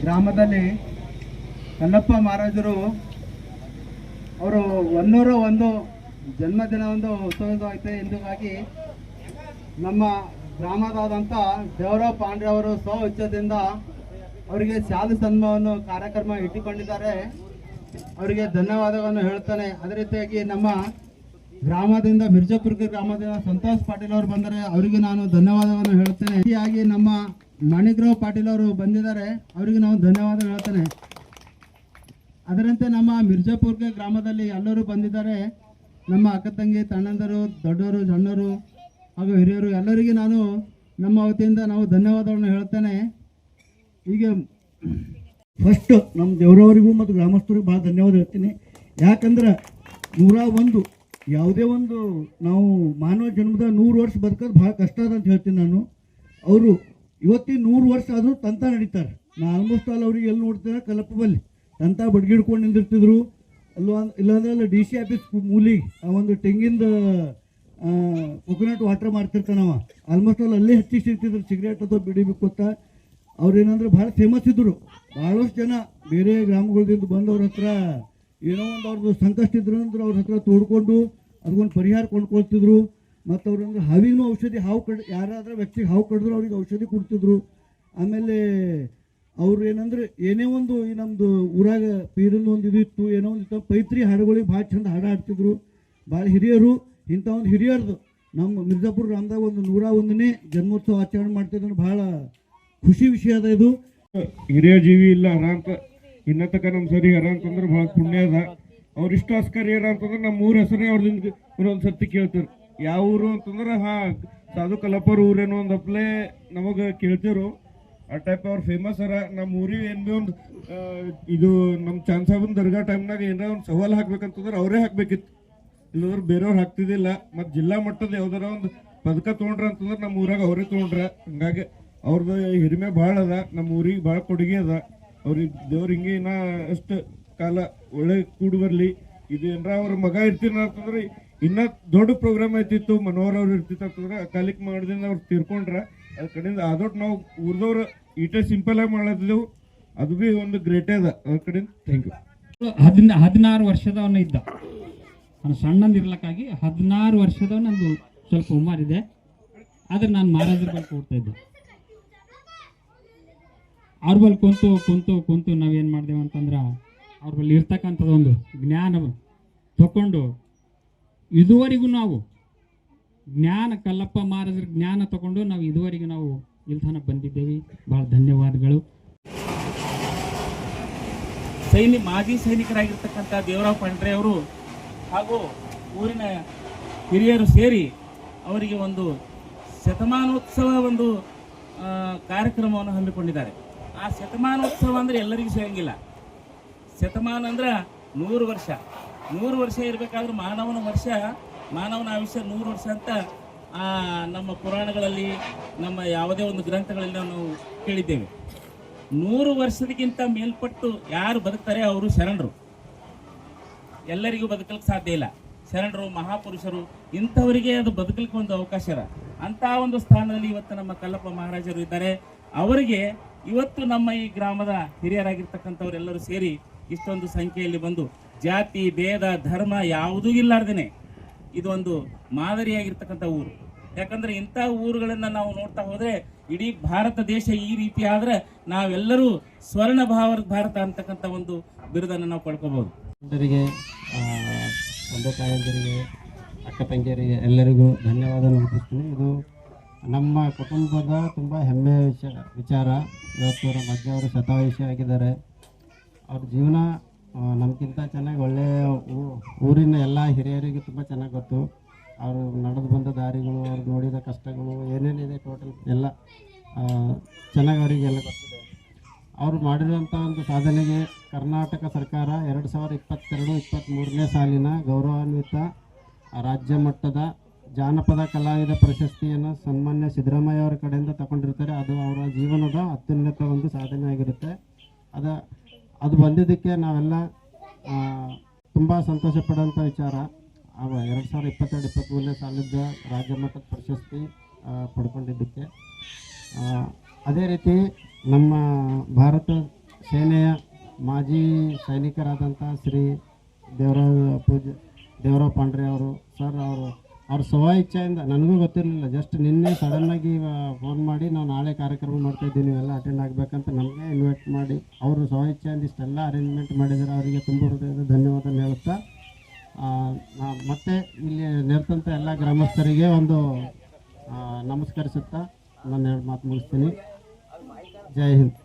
ಗ್ರಾಮದಲ್ಲಿ ಕಲ್ಲಪ್ಪ ಮಹಾರಾಜರು ಅವರು 101 ಜನ್ಮದಿನ ಒಂದು ಉತ್ಸವ ಐತೆ ಎಂಬುದಾಗಿ ನಮ್ಮ ಗ್ರಾಮದಾದಂಥ ದೇವರಾವ್ ಪಾಂಡ್ರೆ ಅವರು ಸ್ವಇಚ್ಛದಿಂದ ಅವರಿಗೆ ಶಾಲು ಸನ್ಮಾನವನ್ನು ಕಾರ್ಯಕ್ರಮ ಇಟ್ಟುಕೊಂಡಿದ್ದಾರೆ. ಅವರಿಗೆ ಧನ್ಯವಾದಗಳನ್ನು ಹೇಳ್ತಾನೆ. ಅದೇ ರೀತಿಯಾಗಿ ನಮ್ಮ ಗ್ರಾಮದಿಂದ ಮಿರ್ಜಾಪುರ ಗ್ರಾಮದಿಂದ ಸಂತೋಷ್ ಪಾಟೀಲ್ ಅವರು ಬಂದರೆ ಅವರಿಗೆ ನಾನು ಧನ್ಯವಾದವನ್ನು ಹೇಳ್ತೇನೆ. ಹೀಗಾಗಿ ನಮ್ಮ ಮಾಣಿಕರಾವ್ ಪಾಟೀಲ್ ಅವರು ಬಂದಿದ್ದಾರೆ, ಅವರಿಗೆ ನಾವು ಧನ್ಯವಾದ ಹೇಳ್ತೇನೆ. ಅದರಂತೆ ನಮ್ಮ ಮಿರ್ಜಾಪುರ ಗ್ರಾಮದಲ್ಲಿ ಎಲ್ಲರೂ ಬಂದಿದ್ದಾರೆ. ನಮ್ಮ ಅಕ್ಕ ತಂಗಿ ತಣ್ಣಂದರು, ದೊಡ್ಡವರು, ಸಣ್ಣವರು ಹಾಗೂ ಹಿರಿಯರು ಎಲ್ಲರಿಗೆ ನಾನು ನಮ್ಮ ವತಿಯಿಂದ ನಾವು ಧನ್ಯವಾದವನ್ನು ಹೇಳ್ತೇನೆ. ಈಗ ಫಸ್ಟ್ ನಮ್ಮ ದೇವರವರಿಗೂ ಮತ್ತು ಗ್ರಾಮಸ್ಥರಿಗೂ ಭಾಳ ಧನ್ಯವಾದ ಹೇಳ್ತೀನಿ. ಯಾಕಂದ್ರೆ 101 ಯಾವುದೇ ಒಂದು ನಾವು ಮಾನವ ಜನ್ಮದ 100 ವರ್ಷ ಬದುಕೋದು ಭಾಳ ಕಷ್ಟ ಅದ ಅಂತ ಹೇಳ್ತೀನಿ ನಾನು. ಅವರು ಇವತ್ತಿನ 100 ವರ್ಷ ಆದರೂ ತಂತ ನಡೀತಾರೆ. ನಾ ಆಲ್ಮೋಸ್ಟ್ ಆಲ್ ಅವ್ರಿಗೆ ಎಲ್ಲಿ ನೋಡ್ತೇನೆ ಕಲ್ಲಪ್ಪ ಬಲ್ಲಿ ತಂತ ಬಡ್ಗಿಡ್ಕೊಂಡು ನಿಂದಿರ್ತಿದ್ರು. ಇಲ್ಲಾಂದ್ರೆ ಅಲ್ಲಿ DC ಆಫೀಸ್ ಮೂಲಿಗೆ ಆ ಒಂದು ತೆಂಗಿಂದ ಕೊಕೊನಟ್ ವಾಟರ್ ಮಾಡ್ತಿರ್ತಾನವ. ಆಲ್ಮೋಸ್ಟ್ ಆಲ್ ಅಲ್ಲೇ ಹಚ್ಚಿ ಸಿಗ್ತಿದ್ರು ಸಿಗರೇಟ್ ಅಥವಾ ಬಿಡಿಬೇಕು ಅಂತ. ಅವ್ರೇನಂದ್ರೆ ಭಾಳ ಫೇಮಸ್ ಇದ್ದರು. ಭಾಳಷ್ಟು ಜನ ಬೇರೆ ಗ್ರಾಮಗಳಿಂದ ಬಂದವ್ರ ಹತ್ರ ಏನೋ ಒಂದು ಅವ್ರದ್ದು ಸಂಕಷ್ಟ ಇದ್ರು ಅಂದ್ರೆ ಅವ್ರ ಹತ್ರ ತೋಡ್ಕೊಂಡು ಅದಕ್ಕೊಂದು ಪರಿಹಾರ ಕೊಂಡ್ಕೊಳ್ತಿದ್ರು. ಮತ್ತು ಅವ್ರಂದ್ರೆ ಹಾವಿನೂ ಔಷಧಿ, ಹಾವು ಯಾರಾದ್ರೂ ವ್ಯಕ್ತಿಗೆ ಹಾವು ಕಡಿದ್ರು ಅವ್ರಿಗೆ ಔಷಧಿ ಕೊಡ್ತಿದ್ರು. ಆಮೇಲೆ ಅವ್ರು ಏನಂದ್ರೆ ಏನೇ ಒಂದು ಈ ನಮ್ಮದು ಊರಾಗ ಪೀರನ್ನು ಒಂದು ಇದು ಇತ್ತು, ಏನೋ ಒಂದು ಇತ್ತು, ಪೈತ್ರಿ ಹಾಡುಗಳಿಗೆ ಭಾಳ ಚಂದ ಹಾಡು ಆಡ್ತಿದ್ರು. ಭಾಳ ಹಿರಿಯರು. ಇಂಥ ಒಂದು ಹಿರಿಯರ್ದು ನಮ್ಮ ಮಿರ್ಜಾಪುರ ಗ್ರಾಮದಾಗ ಒಂದು 101ನೇ ಜನ್ಮೋತ್ಸವ ಆಚರಣೆ ಮಾಡ್ತಿದ್ರು. ಭಾಳ ಖುಷಿ ವಿಷಯ ಅದ ಇದು. ಹಿರಿಯ ಜೀವಿ ಇಲ್ಲ ಹರ ಅಂತ ಇನ್ನ ತಕ ನಮ್ಮ ಸರಿ ಹರ ಅಂತಂದ್ರೆ ಭಾಳ ಪುಣ್ಯ ಅದ. ಅವ್ರು ಇಷ್ಟು ಅಸ್ಕರಿಯರ ಅಂತಂದ್ರೆ ನಮ್ಮ ಊರ ಹೆಸರೇ ಅವ್ರದಿಂದ ಒಂದೊಂದು ಸರ್ತಿ ಕೇಳ್ತಾರೆ. ಯಾವ ಊರು ಅಂತಂದ್ರೆ ಸಾಧು ಕಲ್ಲಪ್ಪರ ಊರೇನೋ ಒಂದು ಅಪ್ಲೇ ನಮಗೆ ಕೇಳ್ತಿರು. ಆ ಟೈಪ್ ಅವ್ರು ಫೇಮಸ್ ಅರ. ನಮ್ಮ ಊರಿಗೆ ಏನು ಭೀ ಒಂದು ಇದು ನಮ್ಮ ಚಾಂದ್ ಸಾಬನ್ ದರ್ಗಾ ಟೈಮ್ನಾಗ ಏನಾರ ಒಂದು ಸವಾಲು ಹಾಕ್ಬೇಕಂತಂದ್ರೆ ಅವರೇ ಹಾಕ್ಬೇಕಿತ್ತು, ಇಲ್ಲಂದ್ರೆ ಬೇರೆಯವ್ರು ಹಾಕ್ತಿದ್ದಿಲ್ಲ. ಮತ್ತು ಜಿಲ್ಲಾ ಮಟ್ಟದ ಯಾವ್ದಾರ ಒಂದು ಪದಕ ತೊಗೊಂಡ್ರ ಅಂತಂದ್ರೆ ನಮ್ಮ ಊರಾಗ ಅವರೇ ತೊಗೊಂಡ್ರ. ಹಂಗಾಗಿ ಅವ್ರದ್ದು ಹಿರಿಮೆ ಭಾಳ ಅದ, ನಮ್ಮ ಊರಿಗೆ ಭಾಳ ಕೊಡುಗೆ ಅದ. ಅವ್ರಿಗೆ ದೇವ್ರು ಹಿಂಗೆ ಇನ್ನ ಅಷ್ಟು ಕಾಲ ಒಳ್ಳೆ ಕೂಡಿ ಬರಲಿ. ಇದು ಏನಾರ ಅವ್ರ ಮಗ ಇರ್ತೀನ ಅಂತಂದ್ರೆ ಇನ್ನ ದೊಡ್ಡ ಪ್ರೋಗ್ರಾಮ್ ಐತಿತ್ತು, ಮನೋಹರ್ ಅವ್ರು ಇರ್ತಿತ್ತು ಅಂತಂದ್ರೆ ಅಕಾಲಿಕ್ ಮಾಡೋದ್ರಿಂದ ಅವ್ರು ತೀರ್ಕೊಂಡ್ರ. ಅದ್ರ ಕಡೆಯಿಂದ ಆದೊಟ್ಟು ನಾವು ಊರ್ದವ್ರು ಈಟೇ ಸಿಂಪಲ್ ಆಗಿ ಮಾಡಿದೆವು. ಅದು ಭೀ ಒಂದು ಗ್ರೇಟೇ ಅದ. ಅದ್ರ ಕಡೆಯಿಂದ ಥ್ಯಾಂಕ್ ಯು. 16 ವರ್ಷದವನ ಇದ್ದ, ನಾನು ಸಣ್ಣಂದಿರ್ಲಕ್ಕಾಗಿ 16 ವರ್ಷದವ ನಂದು ಸ್ವಲ್ಪ ಉಮಾರಿದೆ. ಆದ್ರೆ ನಾನು ಮಹಾರಾಜರ ಬಳಿ ಕೊಡ್ತಾ ಇದ್ದೆ. ಅವ್ರ ಬಳಿ ಕುಂತು ನಾವೇನು ಮಾಡಿದೆವು ಅಂತಂದ್ರೆ ಅವ್ರ ಬಳಿ ಇರ್ತಕ್ಕಂಥದ್ದು ಒಂದು ಜ್ಞಾನ ತಗೊಂಡು ಇದುವರೆಗೂ ನಾವು ಕಲ್ಲಪ್ಪ ಮಹಾರಾಜರ ಜ್ಞಾನ ತಗೊಂಡು ನಾವು ಇದುವರೆಗೂ ನಾವು ಇಲ್ಲಿ ಬಂದಿದ್ದೇವೆ. ಭಾಳ ಧನ್ಯವಾದಗಳು. ಮಾಜಿ ಸೈನಿಕರಾಗಿರ್ತಕ್ಕಂಥ ದೇವರಾವ್ ಪಾಂಡ್ರೆ ಅವರು ಹಾಗೂ ಊರಿನ ಹಿರಿಯರು ಸೇರಿ ಅವರಿಗೆ ಒಂದು ಶತಮಾನೋತ್ಸವ ಒಂದು ಕಾರ್ಯಕ್ರಮವನ್ನು ಹಮ್ಮಿಕೊಂಡಿದ್ದಾರೆ. ಆ ಶತಮಾನೋತ್ಸವ ಅಂದರೆ ಎಲ್ಲರಿಗೂ ಸಿಗಂಗಿಲ್ಲ. ಶತಮಾನ ಅಂದ್ರೆ 100 ವರ್ಷ. 100 ವರ್ಷ ಇರಬೇಕಾದ್ರೆ ಮಾನವನ ಆಯುಷ್ಯ 100 ವರ್ಷ ಅಂತ ನಮ್ಮ ಪುರಾಣಗಳಲ್ಲಿ, ನಮ್ಮ ಯಾವುದೇ ಒಂದು ಗ್ರಂಥಗಳಲ್ಲಿ ನಾವು ಕೇಳಿದ್ದೇವೆ. 100 ವರ್ಷದಕ್ಕಿಂತ ಮೇಲ್ಪಟ್ಟು ಯಾರು ಬದುಕ್ತಾರೆ ಅವರು ಶರಣರು. ಎಲ್ಲರಿಗೂ ಬದುಕಲಿಕ್ಕೆ ಸಾಧ್ಯ ಇಲ್ಲ. ಶರಣರು, ಮಹಾಪುರುಷರು, ಇಂಥವರಿಗೆ ಅದು ಬದುಕಲಿಕ್ಕೆ ಒಂದು ಅವಕಾಶ ಇರ. ಅಂಥ ಒಂದು ಸ್ಥಾನದಲ್ಲಿ ಇವತ್ತು ನಮ್ಮ ಕಲ್ಲಪ್ಪ ಮಹಾರಾಜರು ಇದ್ದಾರೆ. ಅವರಿಗೆ ಇವತ್ತು ನಮ್ಮ ಈ ಗ್ರಾಮದ ಹಿರಿಯರಾಗಿರ್ತಕ್ಕಂಥವರೆಲ್ಲರೂ ಸೇರಿ ಇಷ್ಟೊಂದು ಸಂಖ್ಯೆಯಲ್ಲಿ ಬಂದು ಜಾತಿ ಭೇದ ಧರ್ಮ ಯಾವುದೂ ಇಲ್ಲಾರ್ದೇನೆ ಇದು ಒಂದು ಮಾದರಿಯಾಗಿರ್ತಕ್ಕಂಥ ಊರು. ಯಾಕಂದ್ರೆ ಇಂಥ ಊರುಗಳನ್ನು ನಾವು ನೋಡ್ತಾ ಹೋದ್ರೆ ಇಡೀ ಭಾರತ ದೇಶ ಈ ರೀತಿ ಆದ್ರೆ ನಾವೆಲ್ಲರೂ ಸ್ವರ್ಣ ಭಾರತ ಅಂತಕ್ಕಂಥ ಒಂದು ಬಿರುದನ್ನು ನಾವು ಪಡ್ಕೋಬಹುದು. ತಂದೆ ತಾಯಂದಿರಿಗೆ, ಅಕ್ಕ ತಂಗಿಯರಿಗೆ ಎಲ್ಲರಿಗೂ ಧನ್ಯವಾದ ಅರ್ಪಿಸ್ತೀನಿ. ಇದು ನಮ್ಮ ಕುಟುಂಬದ ತುಂಬ ಹೆಮ್ಮೆಯ ವಿಚಾರ. ಇವತ್ತು ನಮ್ಮ ಅಜ್ಜಿಯವರು ಶತಾಯುಷಿ ಆಗಿದ್ದಾರೆ. ಅವ್ರ ಜೀವನ ನಮಗಿಂತ ಚೆನ್ನಾಗಿ ಒಳ್ಳೆಯ ಊರಿನ ಎಲ್ಲ ಹಿರಿಯರಿಗೆ ತುಂಬ ಚೆನ್ನಾಗಿ ಗೊತ್ತು. ಅವರು ನಡೆದು ಬಂದ ದಾರಿಗಳು, ಅವ್ರು ನೋಡಿದ ಕಷ್ಟಗಳು ಏನೇನಿದೆ ಟೋಟಲ್ ಎಲ್ಲ ಚೆನ್ನಾಗಿ ಅವರಿಗೆಲ್ಲ ಗೊತ್ತಿದೆ. ಅವರು ಮಾಡಿರುವಂಥ ಒಂದು ಸಾಧನೆಗೆ ಕರ್ನಾಟಕ ಸರ್ಕಾರ 2022-23ನೇ ಸಾಲಿನ ಗೌರವಾನ್ವಿತ ರಾಜ್ಯ ಮಟ್ಟದ ಜಾನಪದ ಕಲಾವಿದ ಪ್ರಶಸ್ತಿಯನ್ನು ಸನ್ಮಾನ್ಯ ಸಿದ್ದರಾಮಯ್ಯ ಅವರ ಕಡೆಯಿಂದ ತಗೊಂಡಿರ್ತಾರೆ. ಅದು ಅವರ ಜೀವನದ ಅತ್ಯುನ್ನತ ಒಂದು ಸಾಧನೆ ಆಗಿರುತ್ತೆ. ಅದು ಬಂದಿದ್ದಕ್ಕೆ ನಾವೆಲ್ಲ ತುಂಬ ಸಂತೋಷ ಪಡುವಂಥ ವಿಚಾರ. 2022-23ನೇ ಸಾಲಿದ್ದ ರಾಜ್ಯ ಮಟ್ಟದ ಪ್ರಶಸ್ತಿ ಪಡ್ಕೊಂಡಿದ್ದಕ್ಕೆ ಅದೇ ರೀತಿ ನಮ್ಮ ಭಾರತ ಸೇನೆಯ ಮಾಜಿ ಸೈನಿಕರಾದಂಥ ಶ್ರೀ ದೇವರಾವ್ ಪಾಂಡ್ರೆ ಅವರು ಸರ್ ಅವ್ರ ಸ್ವ ಇಚ್ಛೆಯಿಂದ ನನಗೂ ಗೊತ್ತಿರಲಿಲ್ಲ, ಜಸ್ಟ್ ನಿನ್ನೆ ಸಡನ್ನಾಗಿ ಫೋನ್ ಮಾಡಿ ನಾವು ನಾಳೆ ಕಾರ್ಯಕ್ರಮ ಮಾಡ್ತಾಯಿದ್ದೀವಿ, ನೀವೆಲ್ಲ ಅಟೆಂಡ್ ಆಗಬೇಕಂತ ನಮಗೆ ಇನ್ವೈಟ್ ಮಾಡಿ ಅವರು ಸ್ವ ಇಚ್ಛೆಯಿಂದ ಇಷ್ಟೆಲ್ಲ ಅರೇಂಜ್ಮೆಂಟ್ ಮಾಡಿದ್ದಾರೆ. ಅವರಿಗೆ ತುಂಬ ಹೃದಯದ ಧನ್ಯವಾದ ಹೇಳುತ್ತಾ ಮತ್ತೆ ಇಲ್ಲಿ ನೆರೆದಂಥ ಎಲ್ಲ ಗ್ರಾಮಸ್ಥರಿಗೆ ಒಂದು ನಮಸ್ಕರಿಸುತ್ತಾ ನಾನು ಎರಡು ಮಾತು ಮುಗಿಸ್ತೀನಿ. ಜೈ ಹಿಂದ್.